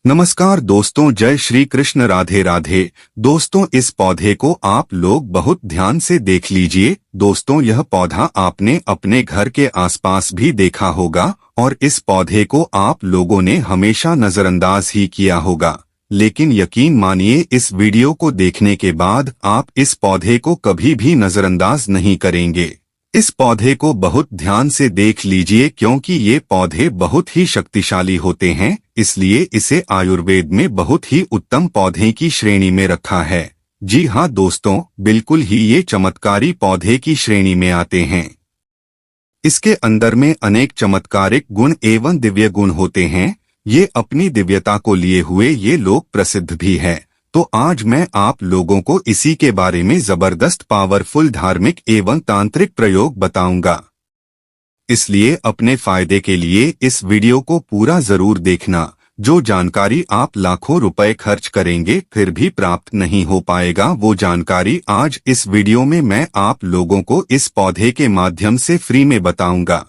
नमस्कार दोस्तों, जय श्री कृष्ण, राधे राधे। दोस्तों, इस पौधे को आप लोग बहुत ध्यान से देख लीजिए। दोस्तों, यह पौधा आपने अपने घर के आसपास भी देखा होगा और इस पौधे को आप लोगों ने हमेशा नजरअंदाज ही किया होगा। लेकिन यकीन मानिए, इस वीडियो को देखने के बाद आप इस पौधे को कभी भी नजरअंदाज नहीं करेंगे। इस पौधे को बहुत ध्यान से देख लीजिए क्योंकि ये पौधे बहुत ही शक्तिशाली होते हैं, इसलिए इसे आयुर्वेद में बहुत ही उत्तम पौधे की श्रेणी में रखा है। जी हाँ दोस्तों, बिल्कुल ही ये चमत्कारी पौधे की श्रेणी में आते हैं। इसके अंदर में अनेक चमत्कारिक गुण एवं दिव्य गुण होते हैं। ये अपनी दिव्यता को लिए हुए ये लोग प्रसिद्ध भी है। तो आज मैं आप लोगों को इसी के बारे में जबरदस्त पावरफुल धार्मिक एवं तांत्रिक प्रयोग बताऊंगा। इसलिए अपने फायदे के लिए इस वीडियो को पूरा जरूर देखना। जो जानकारी आप लाखों रुपए खर्च करेंगे फिर भी प्राप्त नहीं हो पाएगा, वो जानकारी आज इस वीडियो में मैं आप लोगों को इस पौधे के माध्यम से फ्री में बताऊंगा।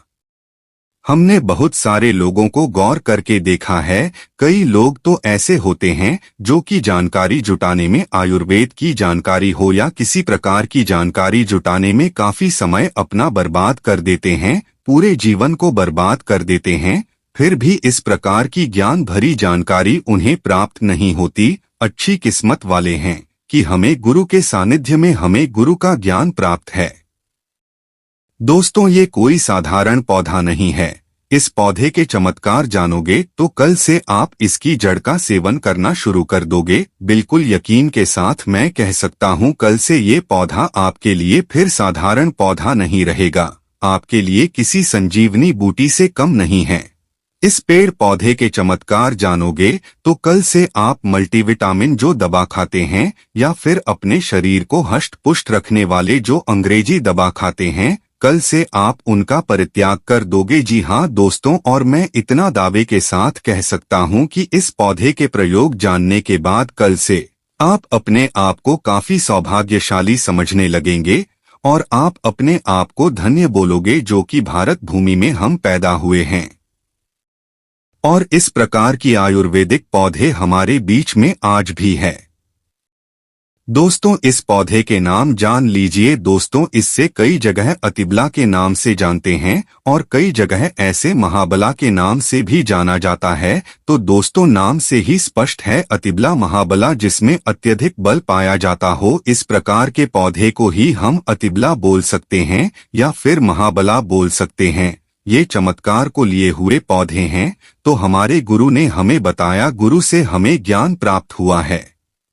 हमने बहुत सारे लोगों को गौर करके देखा है, कई लोग तो ऐसे होते हैं जो कि जानकारी जुटाने में, आयुर्वेद की जानकारी हो या किसी प्रकार की जानकारी जुटाने में काफी समय अपना बर्बाद कर देते हैं, पूरे जीवन को बर्बाद कर देते हैं, फिर भी इस प्रकार की ज्ञान भरी जानकारी उन्हें प्राप्त नहीं होती। अच्छी किस्मत वाले हैं कि हमें गुरु के सानिध्य में हमें गुरु का ज्ञान प्राप्त है। दोस्तों, ये कोई साधारण पौधा नहीं है। इस पौधे के चमत्कार जानोगे तो कल से आप इसकी जड़ का सेवन करना शुरू कर दोगे। बिल्कुल यकीन के साथ मैं कह सकता हूँ, कल से ये पौधा आपके लिए फिर साधारण पौधा नहीं रहेगा, आपके लिए किसी संजीवनी बूटी से कम नहीं है। इस पेड़ पौधे के चमत्कार जानोगे तो कल से आप मल्टीविटामिन जो दवा खाते हैं या फिर अपने शरीर को हष्ट पुष्ट रखने वाले जो अंग्रेजी दवा खाते हैं, कल से आप उनका परित्याग कर दोगे। जी हाँ दोस्तों, और मैं इतना दावे के साथ कह सकता हूँ कि इस पौधे के प्रयोग जानने के बाद कल से आप अपने आप को काफी सौभाग्यशाली समझने लगेंगे और आप अपने आप को धन्य बोलोगे जो कि भारत भूमि में हम पैदा हुए हैं। और इस प्रकार की आयुर्वेदिक पौधे हमारे बीच में आज भी है। दोस्तों, इस पौधे के नाम जान लीजिए। दोस्तों, इससे कई जगह अतिबला के नाम से जानते हैं और कई जगह ऐसे महाबला के नाम से भी जाना जाता है। तो दोस्तों, नाम से ही स्पष्ट है, अतिबला महाबला जिसमें अत्यधिक बल पाया जाता हो, इस प्रकार के पौधे को ही हम अतिबला बोल सकते हैं या फिर महाबला बोल सकते हैं। ये चमत्कार को लिए हुए पौधे हैं। तो हमारे गुरु ने हमें बताया, गुरु से हमें ज्ञान प्राप्त हुआ है।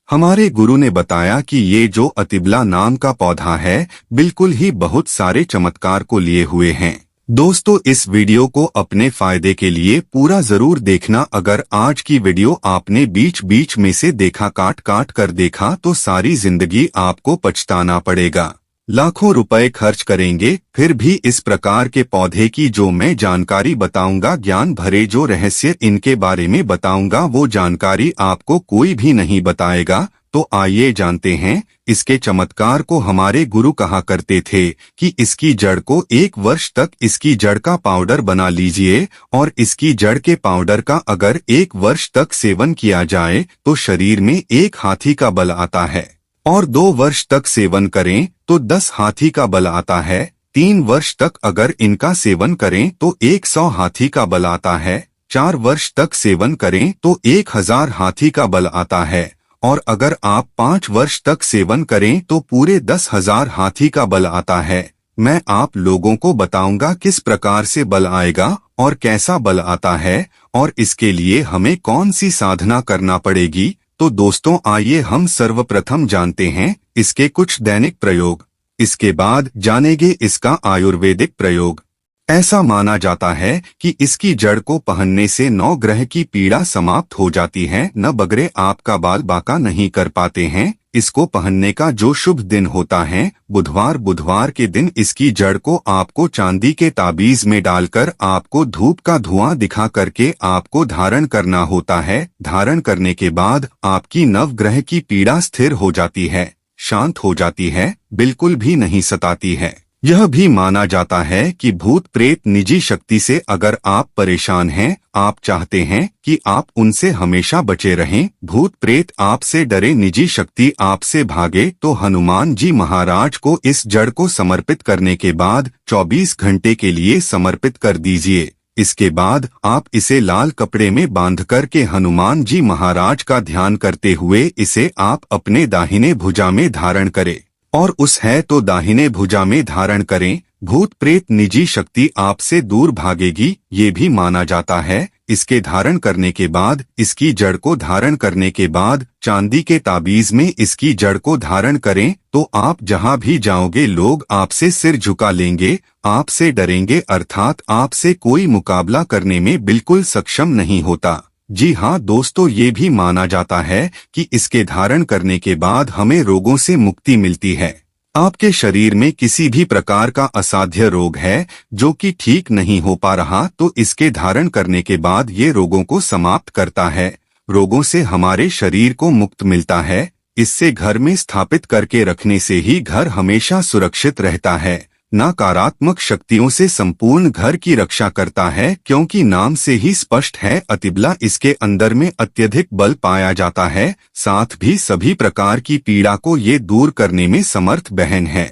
हमारे गुरु ने बताया कि ये जो अतिबला नाम का पौधा है, बिल्कुल ही बहुत सारे चमत्कार को लिए हुए हैं। दोस्तों, इस वीडियो को अपने फायदे के लिए पूरा जरूर देखना। अगर आज की वीडियो आपने बीच बीच में से देखा, काट काट कर देखा, तो सारी जिंदगी आपको पछताना पड़ेगा। लाखों रुपए खर्च करेंगे फिर भी इस प्रकार के पौधे की जो मैं जानकारी बताऊंगा, ज्ञान भरे जो रहस्य इनके बारे में बताऊंगा, वो जानकारी आपको कोई भी नहीं बताएगा। तो आइए जानते हैं इसके चमत्कार को। हमारे गुरु कहा करते थे कि इसकी जड़ को 1 वर्ष तक इसकी जड़ का पाउडर बना लीजिए और इसकी जड़ के पाउडर का अगर 1 वर्ष तक सेवन किया जाए तो शरीर में 1 हाथी का बल आता है, और 2 वर्ष तक सेवन करें तो 10 हाथी का बल आता है, 3 वर्ष तक अगर इनका सेवन करें तो 100 हाथी का बल आता है, 4 वर्ष तक सेवन करें तो 1000 हाथी का बल आता है, और अगर आप 5 वर्ष तक सेवन करें तो पूरे 10,000 हाथी का बल आता है। मैं आप लोगों को बताऊंगा किस प्रकार से बल आएगा और कैसा बल आता है और इसके लिए हमें कौन सी साधना करना पड़ेगी। तो दोस्तों, आइए हम सर्वप्रथम जानते हैं इसके कुछ दैनिक प्रयोग। इसके बाद जानेंगे इसका आयुर्वेदिक प्रयोग। ऐसा माना जाता है कि इसकी जड़ को पहनने से 9 ग्रह की पीड़ा समाप्त हो जाती है, न बगरे आपका बाल बाका नहीं कर पाते हैं। इसको पहनने का जो शुभ दिन होता है बुधवार के दिन इसकी जड़ को आपको चांदी के ताबीज में डालकर आपको धूप का धुआं दिखा करके आपको धारण करना होता है। धारण करने के बाद आपकी 9 ग्रह की पीड़ा स्थिर हो जाती है, शांत हो जाती है, बिल्कुल भी नहीं सताती है। यह भी माना जाता है कि भूत प्रेत निजी शक्ति से अगर आप परेशान हैं, आप चाहते हैं कि आप उनसे हमेशा बचे रहें, भूत प्रेत आपसे डरे, निजी शक्ति आपसे भागे, तो हनुमान जी महाराज को इस जड़ को समर्पित करने के बाद 24 घंटे के लिए समर्पित कर दीजिए। इसके बाद आप इसे लाल कपड़े में बांध कर के हनुमान जी महाराज का ध्यान करते हुए इसे आप अपने दाहिने भुजा में धारण करें, और उस है तो दाहिने भुजा में धारण करें। भूत प्रेत निजी शक्ति आपसे दूर भागेगी, ये भी माना जाता है। इसके धारण करने के बाद, इसकी जड़ को धारण करने के बाद चांदी के ताबीज में इसकी जड़ को धारण करें तो आप जहां भी जाओगे लोग आपसे सिर झुका लेंगे, आपसे डरेंगे, अर्थात आपसे कोई मुकाबला करने में बिल्कुल सक्षम नहीं होता। जी हाँ दोस्तों, ये भी माना जाता है कि इसके धारण करने के बाद हमें रोगों से मुक्ति मिलती है। आपके शरीर में किसी भी प्रकार का असाध्य रोग है जो कि ठीक नहीं हो पा रहा, तो इसके धारण करने के बाद ये रोगों को समाप्त करता है। रोगों से हमारे शरीर को मुक्त मिलता है। इससे घर में स्थापित करके रखने से ही घर हमेशा सुरक्षित रहता है। नकारात्मक शक्तियों से संपूर्ण घर की रक्षा करता है, क्योंकि नाम से ही स्पष्ट है अतिबला इसके अंदर में अत्यधिक बल पाया जाता है। साथ भी सभी प्रकार की पीड़ा को ये दूर करने में समर्थ बहन है।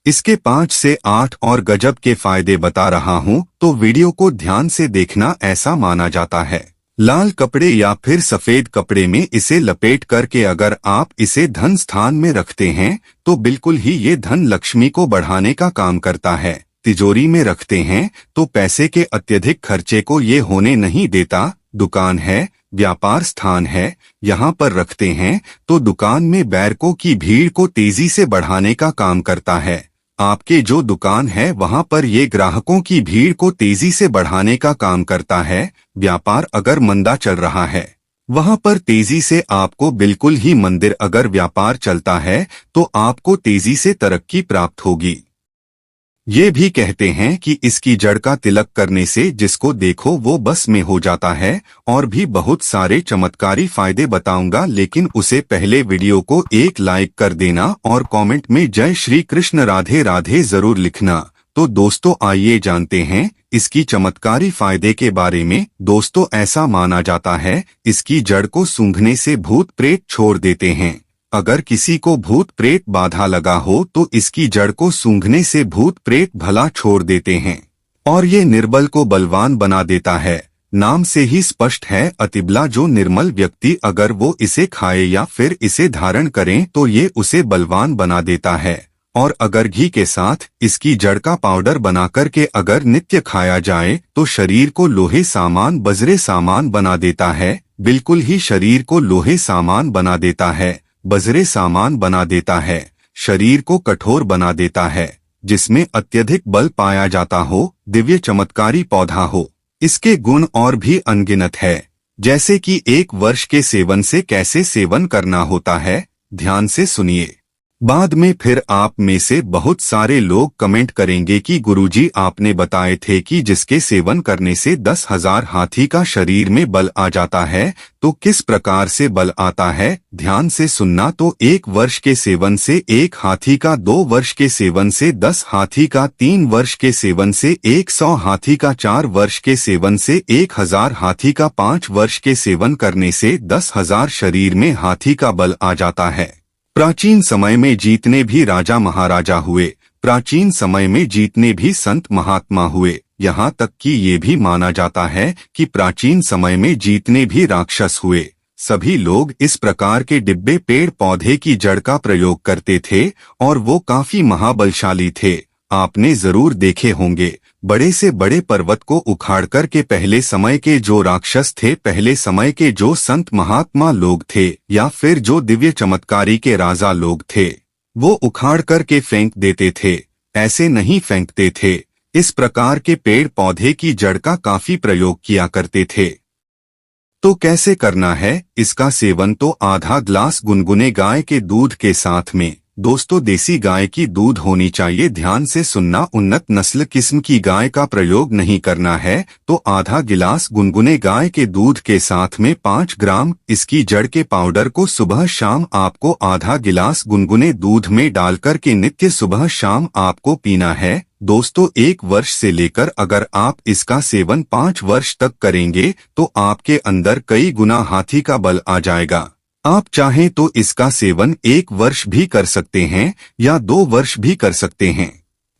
इसके 5 से 8 और गजब के फायदे बता रहा हूँ, तो वीडियो को ध्यान से देखना। ऐसा माना जाता है लाल कपड़े या फिर सफेद कपड़े में इसे लपेट करके अगर आप इसे धन स्थान में रखते हैं तो बिल्कुल ही ये धन लक्ष्मी को बढ़ाने का काम करता है। तिजोरी में रखते हैं तो पैसे के अत्यधिक खर्चे को ये होने नहीं देता। दुकान है, व्यापार स्थान है, यहाँ पर रखते हैं तो दुकान में बैरकों की भीड़ को तेजी से बढ़ाने का काम करता है। आपके जो दुकान है वहां पर ये ग्राहकों की भीड़ को तेजी से बढ़ाने का काम करता है। व्यापार अगर मंदा चल रहा है वहां पर तेजी से आपको बिल्कुल ही मंदिर अगर व्यापार चलता है तो आपको तेजी से तरक्की प्राप्त होगी। ये भी कहते हैं कि इसकी जड़ का तिलक करने से जिसको देखो वो बस में हो जाता है। और भी बहुत सारे चमत्कारी फायदे बताऊंगा, लेकिन उसे पहले वीडियो को एक लाइक कर देना और कमेंट में जय श्री कृष्ण राधे राधे जरूर लिखना। तो दोस्तों आइए जानते हैं इसकी चमत्कारी फायदे के बारे में। दोस्तों ऐसा माना जाता है इसकी जड़ को सूंघने से भूत प्रेत छोड़ देते हैं। अगर किसी को भूत प्रेत बाधा लगा हो तो इसकी जड़ को सूंघने से भूत प्रेत भला छोड़ देते हैं, और ये निर्बल को बलवान बना देता है। नाम से ही स्पष्ट है अतिबला जो निर्मल व्यक्ति अगर वो इसे खाए या फिर इसे धारण करें तो ये उसे बलवान बना देता है। और अगर घी के साथ इसकी जड़ का पाउडर बना करके अगर नित्य खाया जाए तो शरीर को लोहे सामान बजरे सामान बना देता है। बिल्कुल ही शरीर को लोहे सामान बना देता है, बजरे सामान बना देता है, शरीर को कठोर बना देता है। जिसमें अत्यधिक बल पाया जाता हो, दिव्य चमत्कारी पौधा हो। इसके गुण और भी अनगिनत है, जैसे कि 1 वर्ष के सेवन से कैसे सेवन करना होता है, ध्यान से सुनिए। बाद में फिर आप में से बहुत सारे लोग कमेंट करेंगे कि गुरुजी आपने बताए थे कि जिसके सेवन करने से 10,000 हाथी का शरीर में बल आ जाता है, तो किस प्रकार से बल आता है। ध्यान से सुनना। तो 1 वर्ष के सेवन से 1 हाथी का, 2 वर्ष के सेवन से 10 हाथी का, 3 वर्ष के सेवन से 100 हाथी का, 4 वर्ष के सेवन से 1000 हाथी का, 5 वर्ष के सेवन करने से 10,000 शरीर में हाथी का बल आ जाता है। प्राचीन समय में जितने भी राजा महाराजा हुए, प्राचीन समय में जितने भी संत महात्मा हुए, यहाँ तक कि ये भी माना जाता है कि प्राचीन समय में जितने भी राक्षस हुए, सभी लोग इस प्रकार के डिब्बे पेड़ पौधे की जड़ का प्रयोग करते थे और वो काफी महाबलशाली थे। आपने जरूर देखे होंगे बड़े से बड़े पर्वत को उखाड़ कर के पहले समय के जो राक्षस थे, पहले समय के जो संत महात्मा लोग थे या फिर जो दिव्य चमत्कारी के राजा लोग थे, वो उखाड़ कर के फेंक देते थे। ऐसे नहीं फेंकते थे, इस प्रकार के पेड़ पौधे की जड़ का काफी प्रयोग किया करते थे। तो कैसे करना है इसका सेवन? तो आधा ग्लास गुनगुने गाय के दूध के साथ में दोस्तों देसी गाय की दूध होनी चाहिए, ध्यान से सुनना। उन्नत नस्ल किस्म की गाय का प्रयोग नहीं करना है तो आधा गिलास गुनगुने गाय के दूध के साथ में 5 ग्राम इसकी जड़ के पाउडर को सुबह शाम आपको आधा गिलास गुनगुने दूध में डालकर के नित्य सुबह शाम आपको पीना है। दोस्तों 1 वर्ष से लेकर अगर आप इसका सेवन 5 वर्ष तक करेंगे तो आपके अंदर कई गुना हाथी का बल आ जाएगा। आप चाहें तो इसका सेवन 1 वर्ष भी कर सकते हैं या 2 वर्ष भी कर सकते हैं,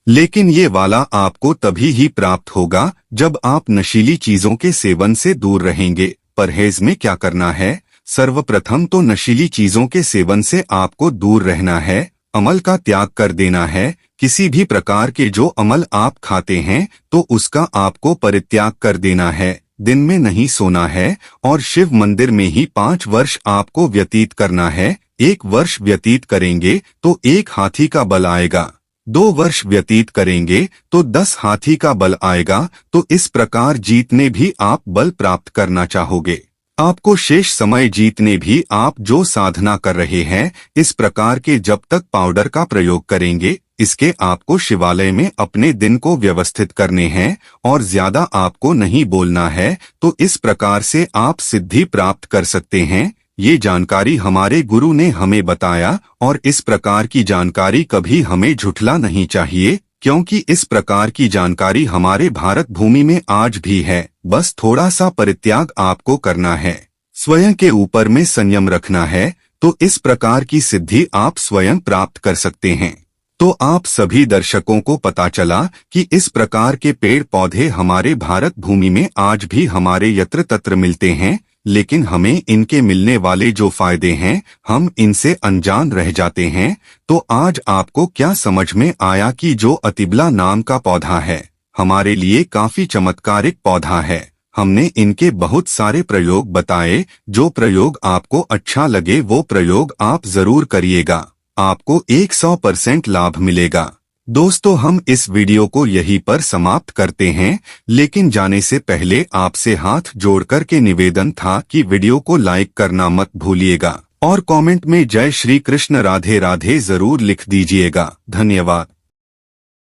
लेकिन ये वाला आपको तभी ही प्राप्त होगा जब आप नशीली चीजों के सेवन से दूर रहेंगे। परहेज में क्या करना है? सर्वप्रथम तो नशीली चीजों के सेवन से आपको दूर रहना है, अमल का त्याग कर देना है। किसी भी प्रकार के जो अमल आप खाते हैं तो उसका आपको परित्याग कर देना है। दिन में नहीं सोना है और शिव मंदिर में ही 5 वर्ष आपको व्यतीत करना है। 1 वर्ष व्यतीत करेंगे तो 1 हाथी का बल आएगा, 2 वर्ष व्यतीत करेंगे तो 10 हाथी का बल आएगा। तो इस प्रकार जीतने भी आप बल प्राप्त करना चाहोगे। आपको शेष समय जीतने भी आप जो साधना कर रहे हैं इस प्रकार के जब तक पाउडर का प्रयोग करेंगे, इसके आपको शिवालय में अपने दिन को व्यवस्थित करने हैं और ज्यादा आपको नहीं बोलना है। तो इस प्रकार से आप सिद्धि प्राप्त कर सकते हैं। ये जानकारी हमारे गुरु ने हमें बताया और इस प्रकार की जानकारी कभी हमें झुठला नहीं चाहिए, क्योंकि इस प्रकार की जानकारी हमारे भारत भूमि में आज भी है। बस थोड़ा सा परित्याग आपको करना है, स्वयं के ऊपर में संयम रखना है, तो इस प्रकार की सिद्धि आप स्वयं प्राप्त कर सकते हैं। तो आप सभी दर्शकों को पता चला कि इस प्रकार के पेड़ पौधे हमारे भारत भूमि में आज भी हमारे यत्र तत्र मिलते हैं, लेकिन हमें इनके मिलने वाले जो फायदे हैं हम इनसे अनजान रह जाते हैं। तो आज आपको क्या समझ में आया कि जो अतिबला नाम का पौधा है हमारे लिए काफी चमत्कारिक पौधा है। हमने इनके बहुत सारे प्रयोग बताए, जो प्रयोग आपको अच्छा लगे वो प्रयोग आप जरूर करिएगा, आपको 100% लाभ मिलेगा। दोस्तों हम इस वीडियो को यहीं पर समाप्त करते हैं, लेकिन जाने से पहले आपसे हाथ जोड़कर के निवेदन था कि वीडियो को लाइक करना मत भूलिएगा और कमेंट में जय श्री कृष्ण राधे राधे जरूर लिख दीजिएगा। धन्यवाद।